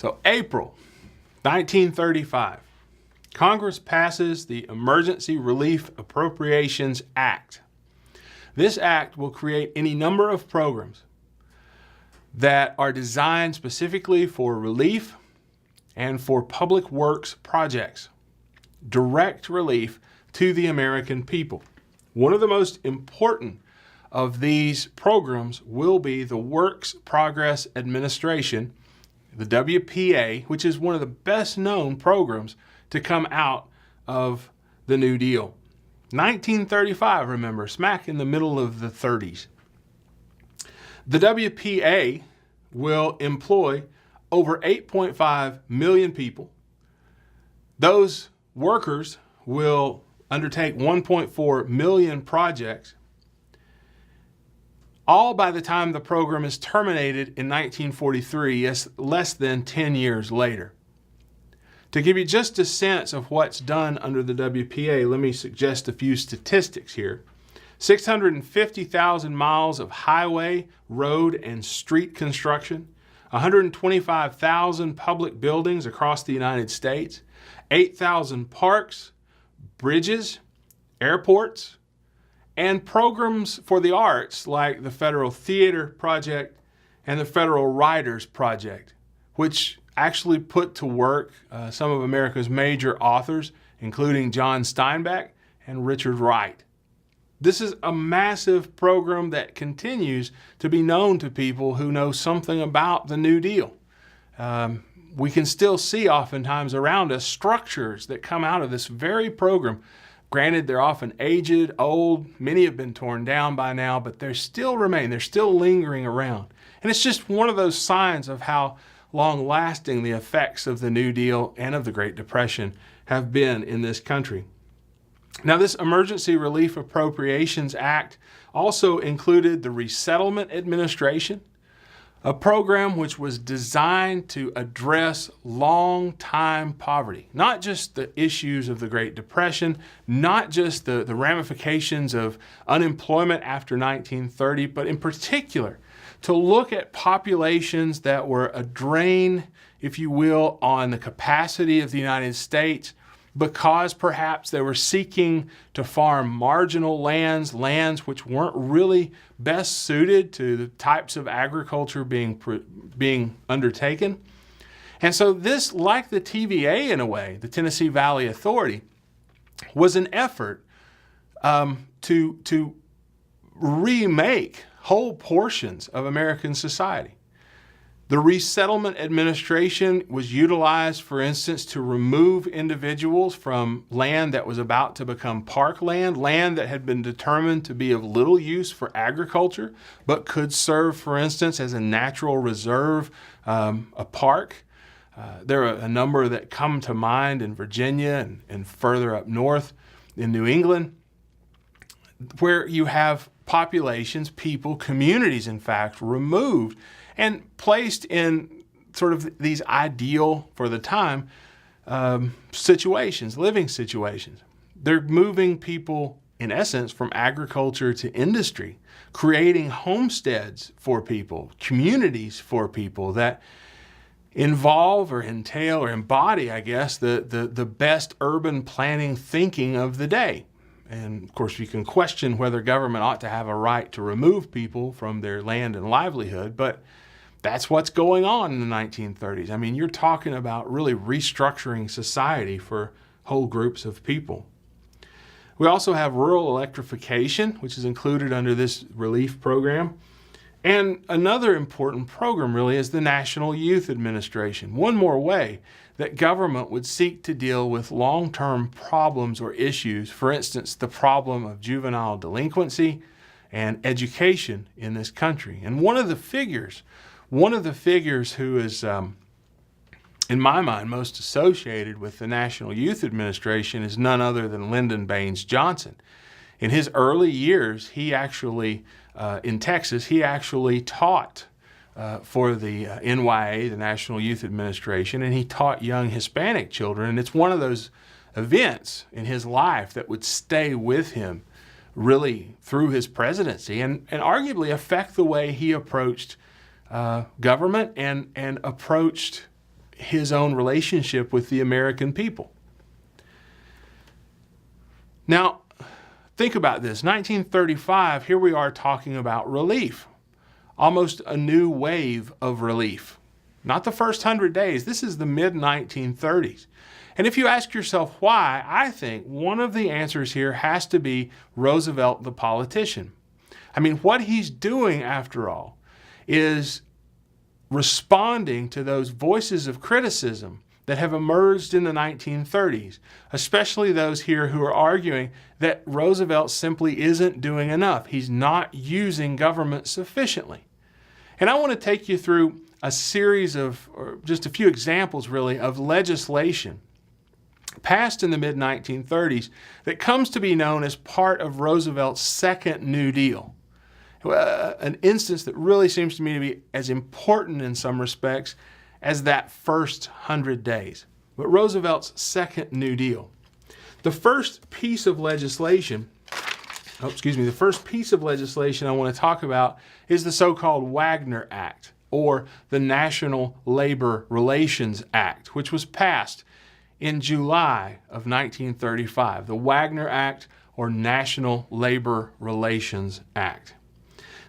So April 1935, Congress passes the Emergency Relief Appropriations Act. This act will create any number of programs that are designed specifically for relief and for public works projects, direct relief to the American people. One of the most important of these programs will be the Works Progress Administration, the WPA, which is one of the best known programs to come out of the New Deal. 1935, remember, smack in the middle of the 30s. The WPA will employ over 8.5 million people. Those workers will undertake 1.4 million projects, all by the time the program is terminated in 1943, yes, less than 10 years later. To give you just a sense of what's done under the WPA, let me suggest a few statistics here. 650,000 miles of highway, road, and street construction, 125,000 public buildings across the United States, 8,000 parks, bridges, airports, and programs for the arts like the Federal Theater Project and the Federal Writers Project, which actually put to work some of America's major authors, including John Steinbeck and Richard Wright. This is a massive program that continues to be known to people who know something about the New Deal. We can still see oftentimes around us structures that come out of this very program. Granted, they're often aged, old, many have been torn down by now, but they still remain, they're still lingering around. And it's just one of those signs of how long-lasting the effects of the New Deal and of the Great Depression have been in this country. Now, this Emergency Relief Appropriations Act also included the Resettlement Administration, a program which was designed to address long-time poverty, not just the issues of the Great Depression, not just the ramifications of unemployment after 1930, but in particular, to look at populations that were a drain, if you will, on the capacity of the United States because perhaps they were seeking to farm marginal lands which weren't really best suited to the types of agriculture being undertaken. And so this, like the TVA in a way, the Tennessee Valley Authority, was an effort to remake whole portions of American society. The Resettlement Administration was utilized, for instance, to remove individuals from land that was about to become parkland, land that had been determined to be of little use for agriculture, but could serve, for instance, as a natural reserve, a park. There are a number that come to mind in Virginia and further up north in New England, where you have populations, people, communities, in fact, removed and placed in sort of these ideal, for the time, situations, living situations. They're moving people, in essence, from agriculture to industry, creating homesteads for people, communities for people that involve or entail or embody, I guess, the best urban planning thinking of the day. And of course, you can question whether government ought to have a right to remove people from their land and livelihood, but that's what's going on in the 1930s. I mean, you're talking about really restructuring society for whole groups of people. We also have rural electrification, which is included under this relief program. And another important program really is the National Youth Administration. One more way that government would seek to deal with long-term problems or issues, for instance, the problem of juvenile delinquency and education in this country. And one of the figures who is, in my mind, most associated with the National Youth Administration is none other than Lyndon Baines Johnson. In his early years, he actually, in Texas, he actually taught for the NYA, the National Youth Administration, and he taught young Hispanic children. And it's one of those events in his life that would stay with him really through his presidency and arguably affect the way he approached government and approached his own relationship with the American people. Now, think about this. 1935, here we are talking about relief. Almost a new wave of relief. Not the first 100 days. This is the mid-1930s. And if you ask yourself why, I think one of the answers here has to be Roosevelt the politician. I mean, what he's doing, after all, is responding to those voices of criticism that have emerged in the 1930s, especially those here who are arguing that Roosevelt simply isn't doing enough. He's not using government sufficiently. And I want to take you through a series of, or just a few examples really, of legislation passed in the mid-1930s that comes to be known as part of Roosevelt's second New Deal. An instance that really seems to me to be as important in some respects as that first 100 days. But Roosevelt's second New Deal. The first piece of legislation I want to talk about is the so-called Wagner Act, or the National Labor Relations Act, which was passed in July of 1935. The Wagner Act, or National Labor Relations Act.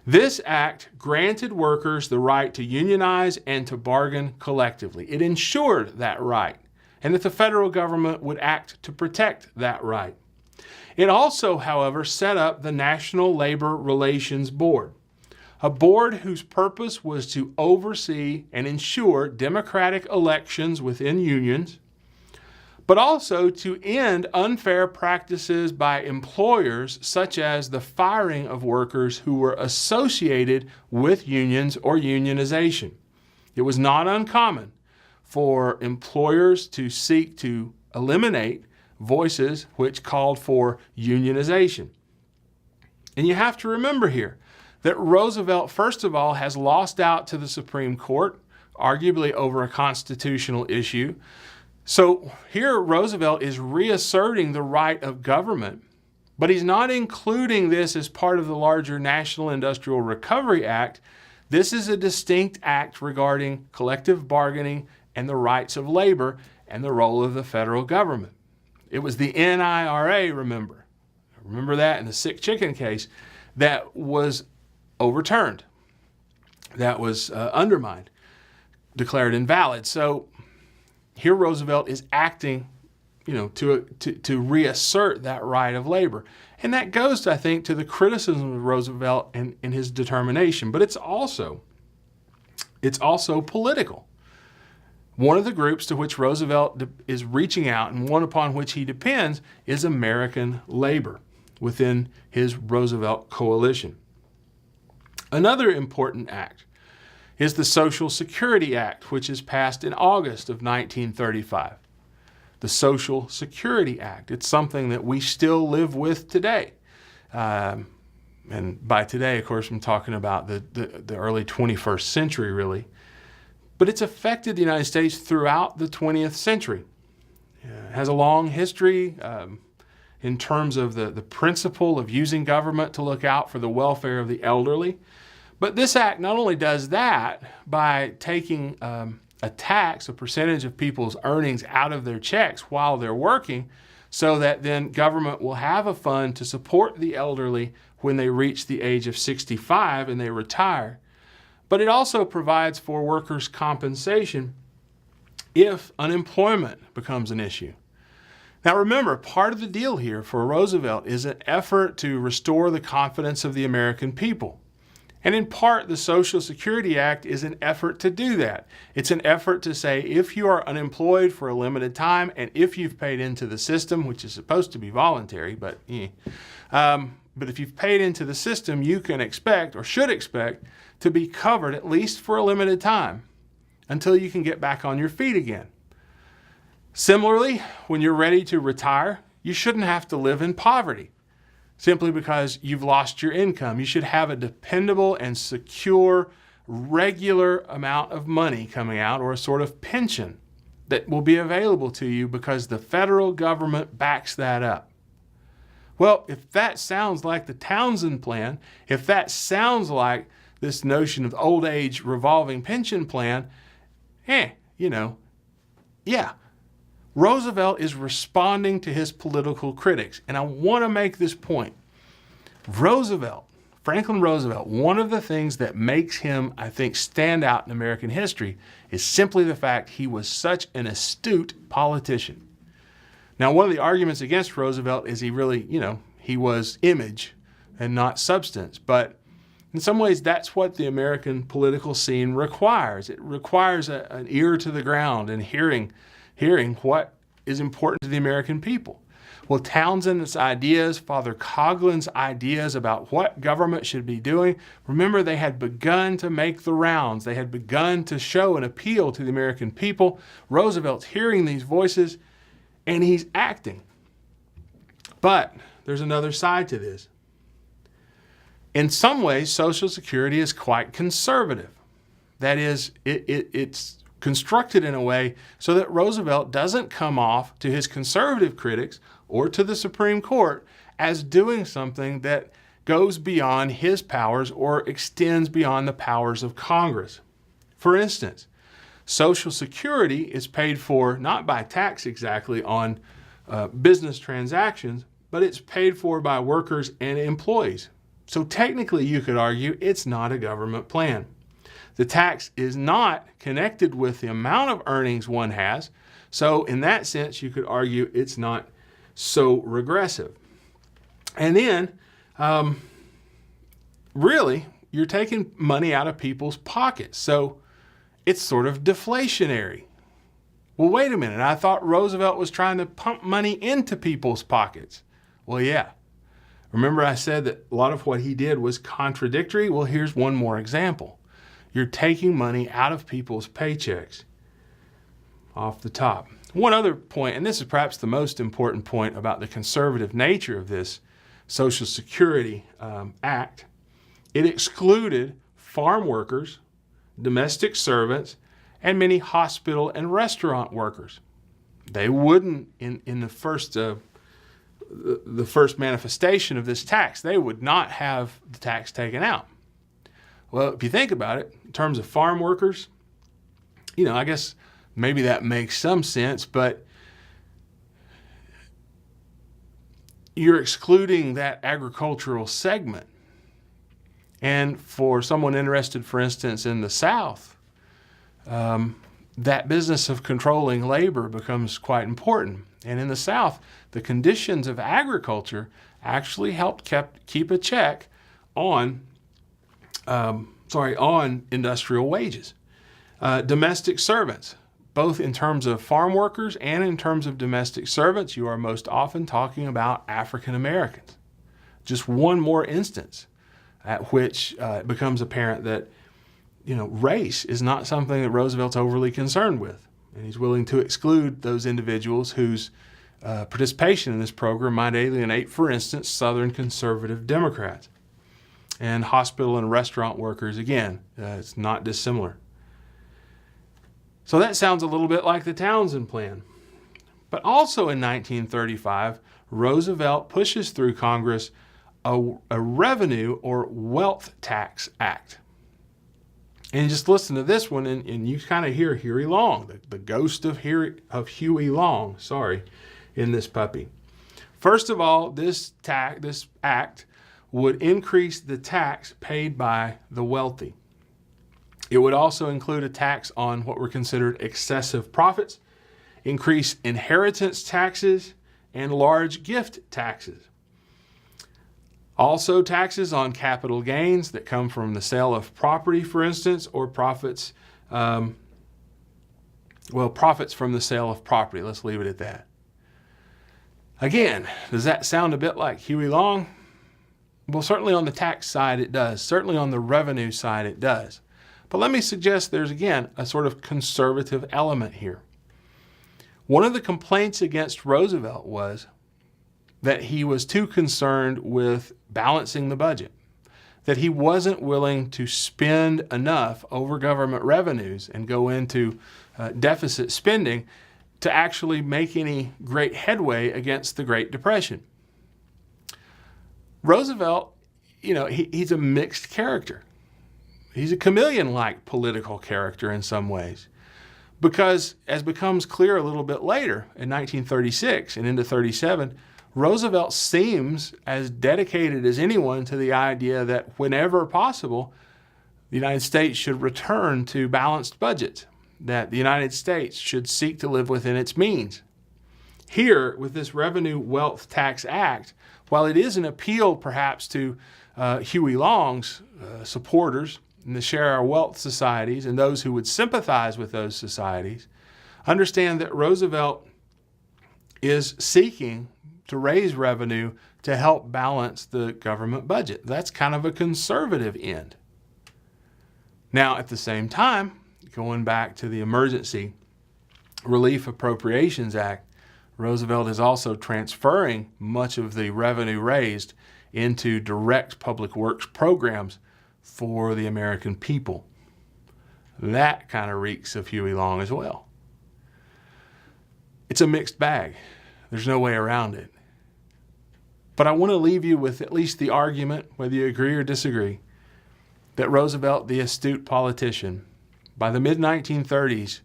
This act granted workers the right to unionize and to bargain collectively. It ensured that right, and that the federal government would act to protect that right. It also, however, set up the National Labor Relations Board, a board whose purpose was to oversee and ensure democratic elections within unions, but also to end unfair practices by employers, such as the firing of workers who were associated with unions or unionization. It was not uncommon for employers to seek to eliminate voices which called for unionization. And you have to remember here that Roosevelt, first of all, has lost out to the Supreme Court, arguably over a constitutional issue. So here Roosevelt is reasserting the right of government, but he's not including this as part of the larger National Industrial Recovery Act. This is a distinct act regarding collective bargaining and the rights of labor and the role of the federal government. It was the NIRA, remember that in the sick chicken case, that was overturned, that was undermined, declared invalid. So here Roosevelt is acting, to reassert that right of labor. And that goes, I think, to the criticism of Roosevelt and his determination. But it's also political. One of the groups to which Roosevelt is reaching out and one upon which he depends is American labor within his Roosevelt coalition. Another important act is the Social Security Act, which is passed in August of 1935. The Social Security Act. It's something that we still live with today. And by today, of course, I'm talking about the early 21st century, really. But it's affected the United States throughout the 20th century. It has a long history in terms of the principle of using government to look out for the welfare of the elderly. But this act not only does that by taking a tax, a percentage of people's earnings out of their checks while they're working, so that then government will have a fund to support the elderly when they reach the age of 65 and they retire. But it also provides for workers' compensation if unemployment becomes an issue. Now remember, part of the deal here for Roosevelt is an effort to restore the confidence of the American people. And in part, the Social Security Act is an effort to do that. It's an effort to say if you are unemployed for a limited time and if you've paid into the system, which is supposed to be voluntary, but if you've paid into the system, you can expect or should expect to be covered at least for a limited time until you can get back on your feet again. Similarly, when you're ready to retire, you shouldn't have to live in poverty simply because you've lost your income. You should have a dependable and secure, regular amount of money coming out, or a sort of pension that will be available to you because the federal government backs that up. Well, if that sounds like the Townsend Plan, if that sounds like this notion of old age revolving pension plan, Yeah, Roosevelt is responding to his political critics. And I want to make this point. Franklin Roosevelt, one of the things that makes him, I think, stand out in American history is simply the fact he was such an astute politician. Now, one of the arguments against Roosevelt is he was image and not substance. But in some ways, that's what the American political scene requires. It requires an ear to the ground and hearing what is important to the American people. Well, Townsend's ideas, Father Coughlin's ideas about what government should be doing, remember, they had begun to make the rounds. They had begun to show an appeal to the American people. Roosevelt's hearing these voices, and he's acting. But there's another side to this. In some ways, Social Security is quite conservative. That is, it's constructed in a way so that Roosevelt doesn't come off to his conservative critics or to the Supreme Court as doing something that goes beyond his powers or extends beyond the powers of Congress. For instance, Social Security is paid for not by tax exactly on business transactions, but it's paid for by workers and employees. So technically, you could argue it's not a government plan. The tax is not connected with the amount of earnings one has. So in that sense, you could argue it's not so regressive. And then, really, you're taking money out of people's pockets. So it's sort of deflationary. Well, wait a minute. I thought Roosevelt was trying to pump money into people's pockets. Well, yeah. Remember I said that a lot of what he did was contradictory? Well, here's one more example. You're taking money out of people's paychecks off the top. One other point, and this is perhaps the most important point about the conservative nature of this Social Security Act, it excluded farm workers, domestic servants, and many hospital and restaurant workers. They wouldn't, in the first manifestation of this tax, they would not have the tax taken out. Well, if you think about it, in terms of farm workers, I guess maybe that makes some sense, but you're excluding that agricultural segment. And for someone interested, for instance, in the South, that business of controlling labor becomes quite important. And in the South, the conditions of agriculture actually helped keep a check on industrial wages. Domestic servants, both in terms of farm workers and in terms of domestic servants, you are most often talking about African Americans. Just one more instance at which it becomes apparent that race is not something that Roosevelt's overly concerned with. And he's willing to exclude those individuals whose participation in this program might alienate, for instance, Southern conservative Democrats. And hospital and restaurant workers, again, it's not dissimilar. So that sounds a little bit like the Townsend Plan. But also in 1935, Roosevelt pushes through Congress a revenue or wealth tax act. And just listen to this one, and you kind of hear Huey Long, the ghost of Huey Long, in this puppy. First of all, this act would increase the tax paid by the wealthy. It would also include a tax on what were considered excessive profits, increase inheritance taxes, and large gift taxes. Also, taxes on capital gains that come from the sale of property, for instance, or profits from the sale of property. Let's leave it at that. Again, does that sound a bit like Huey Long? Well, certainly on the tax side it does. Certainly on the revenue side it does. But let me suggest there's, again, a sort of conservative element here. One of the complaints against Roosevelt was that he was too concerned with balancing the budget, that he wasn't willing to spend enough over government revenues and go into deficit spending to actually make any great headway against the Great Depression. Roosevelt, he's a mixed character. He's a chameleon-like political character in some ways. Because, as becomes clear a little bit later, in 1936 and into 37, Roosevelt seems as dedicated as anyone to the idea that whenever possible, the United States should return to balanced budgets, that the United States should seek to live within its means. Here, with this Revenue Wealth Tax Act, while it is an appeal perhaps to Huey Long's supporters and the Share Our Wealth societies and those who would sympathize with those societies, understand that Roosevelt is seeking to raise revenue to help balance the government budget. That's kind of a conservative end. Now, at the same time, going back to the Emergency Relief Appropriations Act, Roosevelt is also transferring much of the revenue raised into direct public works programs for the American people. That kind of reeks of Huey Long as well. It's a mixed bag. There's no way around it. But I want to leave you with at least the argument, whether you agree or disagree, that Roosevelt, the astute politician, by the mid-1930s,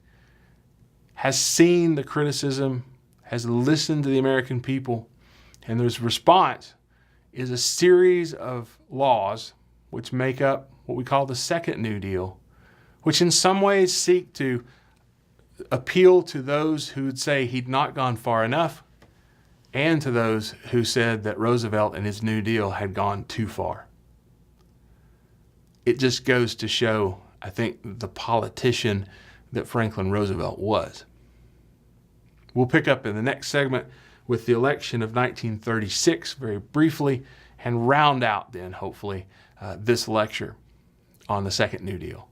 has seen the criticism, has listened to the American people, and his response is a series of laws which make up what we call the Second New Deal, which in some ways seek to appeal to those who would say he'd not gone far enough, and to those who said that Roosevelt and his New Deal had gone too far. It just goes to show, I think, the politician that Franklin Roosevelt was. We'll pick up in the next segment with the election of 1936 very briefly and round out then, hopefully, this lecture on the Second New Deal.